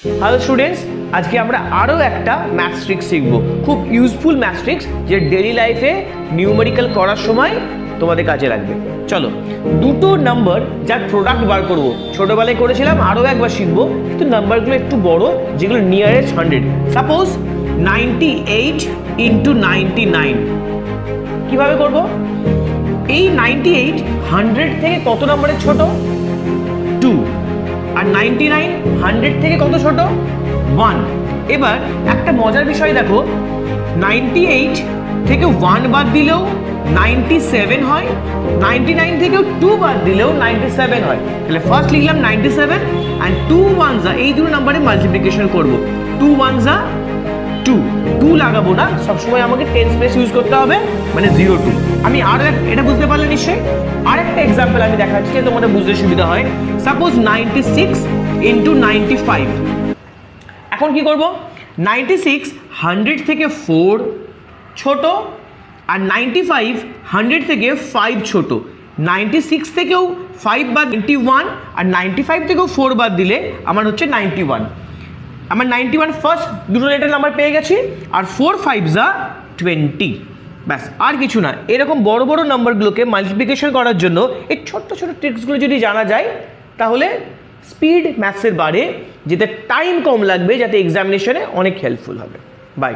Hello students, আজকে আমরা আরও একটা ম্যাথস ট্রিক্স শিখবো। খুব ইউজফুল ম্যাথস ট্রিক্স, যে ডেইলি লাইফে নিউমেরিক্যাল করার সময় তোমাদের কাজে লাগবে। চলো, দুটো নাম্বার যার প্রোডাক্ট বার করবো। ছোটবেলায় করেছিলাম, আরও একবার শিখবো, কিন্তু নাম্বারগুলো একটু বড়, যেগুলো নিয়ারেস্ট 100। Suppose 98 into 99। কিভাবে করবো? এই 98 100 থেকে কত নম্বরের ছোট? 2। আর 99 100 থেকে কত ছোট? 1। এবার একটা মজার বিষয় দেখো, 98 থেকে 1 বাদ দিলেও 97 হয়, 99 থেকেও 2 বাদ দিলেও 97 হয়। তাহলে ফার্স্ট লিখলাম 97 অ্যান্ড 2 1s এই দুটো নাম্বারে মাল্টিপ্লিকেশন করব। 2 1s 2, 2 লাগাবো না, সবসময় আমাকে টেন্স প্লেস ইউজ করতে হবে, মানে 02। আমি আরো এটা বুঝতে পারলে নিশ্চয়ই। আরেকটা এক্সাম্পল আমি দেখাচ্ছি, তোমাদের বুঝতে সুবিধা হয়। Suppose 96 into 95। এখন কি করব? 96 100 থেকে 4 ছোট, আর 95 100 থেকে 5 ছোট। 96 থেকেও 5 বাদ 91, আর 95 থেকেও 4 বাদ দিলে আমার হচ্ছে 91। আমার 91 ফার্স্ট দুটো লেটার নাম্বার পেয়ে গেছি, আর 4 5s 20। ব্যাস, আর কিছু না। এরকম বড় বড় নাম্বারগুলোকে মাল্টিপ্লিকেশন করার জন্য এই ছোট্ট ছোট ট্রিক্সগুলো যদি জানা যায়, তাহলে স্পিড ম্যাথসের বাড়ে, যেতে টাইম কম লাগবে, যাতে এক্সামিনেশনে অনেক হেল্পফুল হবে। বাই।